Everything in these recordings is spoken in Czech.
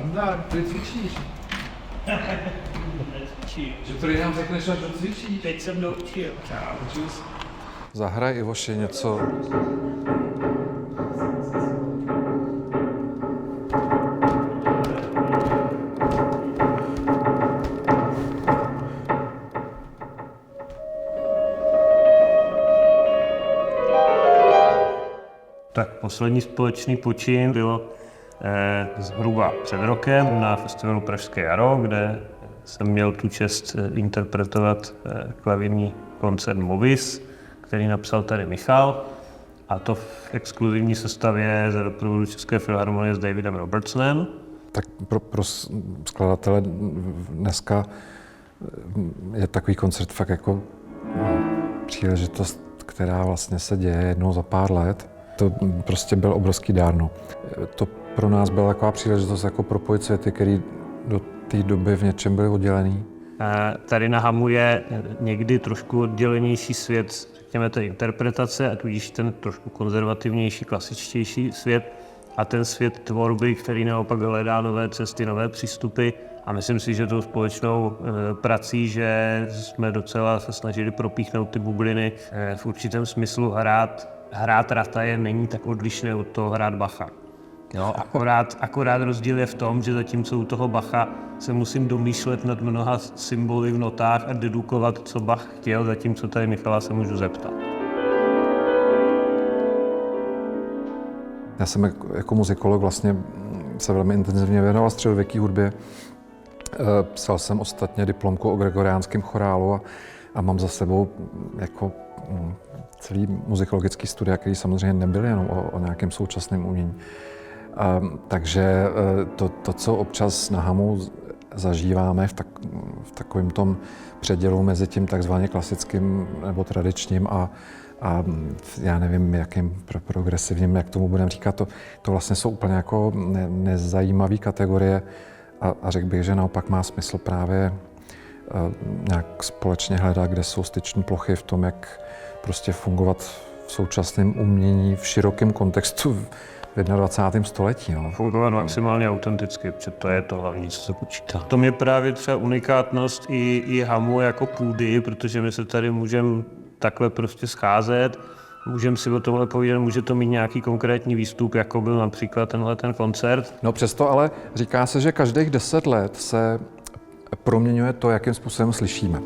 Andrá, ty cvičíš. Že to nám řekneš, až to cvičíš. Teď jsem doučil. Zahraj Ivoši něco. Tak poslední společný počin bylo zhruba před rokem na festivalu Pražské jaro, kde jsem měl tu čest interpretovat klavírní koncert Movis, který napsal tady Michal, a to v exkluzivní sestavě za doprovodu České filharmonie s Davidem Robertsonem. Tak pro skladatele dneska je takový koncert fakt jako příležitost, která vlastně se děje jednou za pár let. To prostě byl obrovský dárno. To pro nás byla taková příležitost jako propojit světy, který do té doby v něčem byly oddělený. Tady na Hamu je někdy trošku oddělenější svět, řekněme, té interpretace, a tudíž ten trošku konzervativnější, klasičtější svět a ten svět tvorby, který naopak hledá nové cesty, nové přístupy. A myslím si, že tou společnou prací, že jsme docela se snažili propíchnout ty bubliny v určitém smyslu hrát Rataje není tak odlišné od toho hrát Bacha. Jo, akorát rozdíl je v tom, že zatímco u toho Bacha se musím domýšlet nad mnoha symboly v notách a dedukovat, co Bach chtěl, zatímco tady Michala se můžu zeptat. Já jsem jako muzikolog vlastně se velmi intenzivně věnoval středověké hudbě. Psal jsem ostatně diplomku o gregoriánském chorálu a mám za sebou jako celý muzikologický studia, který samozřejmě nebyly jenom o nějakém současném umění. Takže to, co občas na Hamu zažíváme v takovém tom předělu mezi tím takzvaně klasickým nebo tradičním a já nevím, jakým progresivním, jak tomu budeme říkat, to vlastně jsou úplně jako nezajímavé kategorie a řekl bych, že naopak má smysl právě nějak společně hledat, kde jsou styční plochy v tom, jak prostě fungovat v současném umění v širokém kontextu v 21. století. No. Fungovat maximálně autenticky, protože to je to hlavní, co se počítá. To je právě třeba unikátnost i Hamu jako půdy, protože my se tady můžeme takhle prostě scházet, můžeme si o tomhle povídat, může to mít nějaký konkrétní výstup, jako byl například ten koncert. No přesto ale říká se, že každých 10 let se proměňuje to, jakým způsobem slyšíme.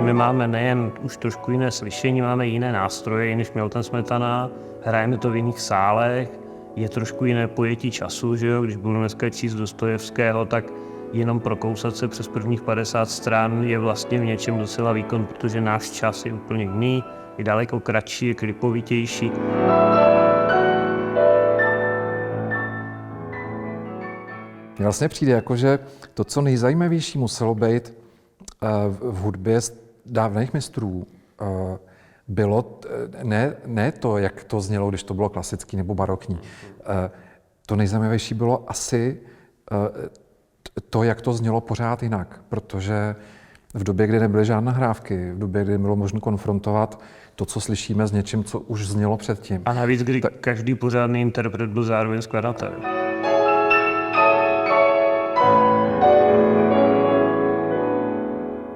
My máme nejen už trošku jiné slyšení, máme jiné nástroje, než měl ten Smetana, hrajeme to v jiných sálech, je trošku jiné pojetí času, že jo? Když budu dneska číst Dostojevského, tak jenom prokousat se přes prvních 50 stran je vlastně v něčem docela výkon, protože náš čas je úplně jiný, je daleko kratší, je klipovitější. Mně vlastně přijde jako, že to, co nejzajímavější muselo být v hudbě dávných mistrů, bylo ne to, jak to znělo, když to bylo klasický nebo barokní. To nejzajímavější bylo asi to, jak to znělo pořád jinak, protože v době, kdy nebyly žádné nahrávky, v době, kdy bylo možno konfrontovat to, co slyšíme, s něčím, co už znělo předtím. A navíc, kdy každý pořádný interpret byl zároveň skladatel.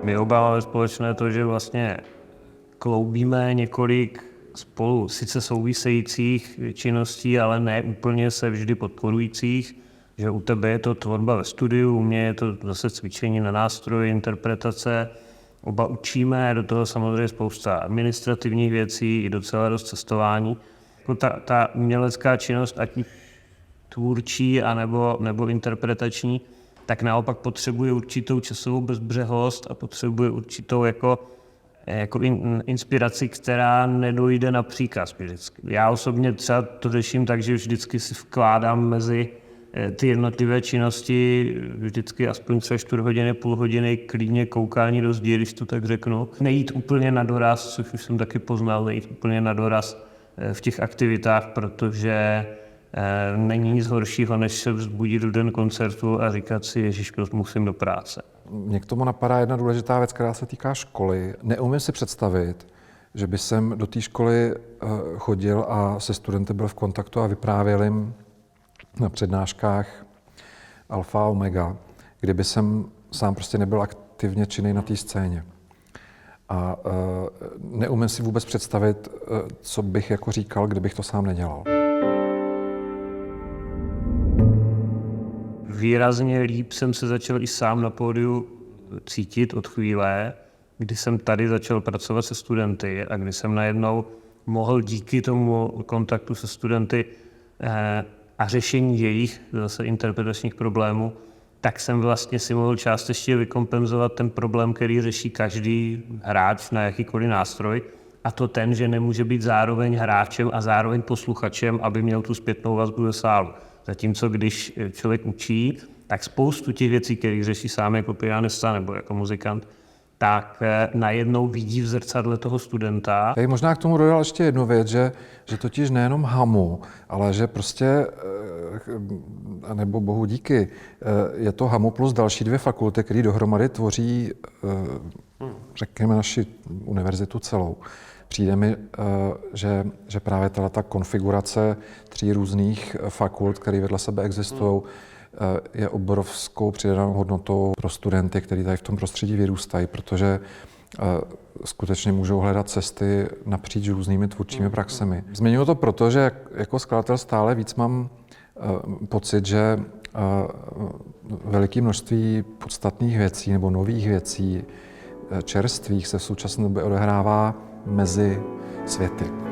My oba máme společné to, že vlastně kloubíme několik spolu sice souvisejících činností, ale ne úplně se vždy podporujících, že u tebe je to tvorba ve studiu, u mě je to zase cvičení na nástroji, interpretace. Oba učíme, do toho samozřejmě spousta administrativních věcí, i docela dost cestování. Ta umělecká činnost, ať tvůrčí anebo interpretační, tak naopak potřebuje určitou časovou bezbřehost a potřebuje určitou jako inspiraci, která nedojde na příkaz vždycky. Já osobně třeba to řeším tak, že vždycky si vkládám mezi ty jednotlivé činnosti vždycky aspoň třeba 4 hodiny, půl hodiny klidně koukání do zdi, když to tak řeknu. Nejít úplně na doraz, což už jsem taky poznal, nejít úplně na doraz v těch aktivitách, protože není nic horšího, než se vzbudit v den koncertu a říkat si, ježiš, musím do práce. Mně k tomu napadá jedna důležitá věc, která se týká školy. Neumím si představit, že by jsem do té školy chodil a se studenty byl v kontaktu a vyprávěl jim na přednáškách alfa a omega, kdyby jsem sám prostě nebyl aktivně činný na té scéně. A neumím si vůbec představit, co bych jako říkal, kdybych to sám nedělal. Výrazně líp jsem se začal i sám na pódiu cítit od chvíle, kdy jsem tady začal pracovat se studenty a kdy jsem najednou mohl díky tomu kontaktu se studenty a řešení jejich zase interpretačních problémů, tak jsem vlastně si mohl částečně vykompenzovat ten problém, který řeší každý hráč na jakýkoliv nástroj, a to ten, že nemůže být zároveň hráčem a zároveň posluchačem, aby měl tu zpětnou vazbu ze sálu. Zatímco když člověk učí, tak spoustu těch věcí, které řeší sám jako pianista nebo jako muzikant, tak najednou vidí v zrcadle toho studenta. Já bych možná k tomu dodal ještě jednu věc, že totiž nejenom hamu, ale že prostě, nebo bohu díky, je to hamu plus další 2 fakulty, které dohromady tvoří, řekněme, naši univerzitu celou. Přijde mi, že právě ta konfigurace 3 různých fakult, které vedle sebe existují, je obrovskou přidanou hodnotou pro studenty, kteří tady v tom prostředí vyrůstají, protože skutečně můžou hledat cesty napříč různými tvůrčími praxemi. Zmiňuji to proto, že jako skladatel stále víc mám pocit, že veliké množství podstatných věcí nebo nových věcí, čerstvých, se v současné době odehrává mezi světy.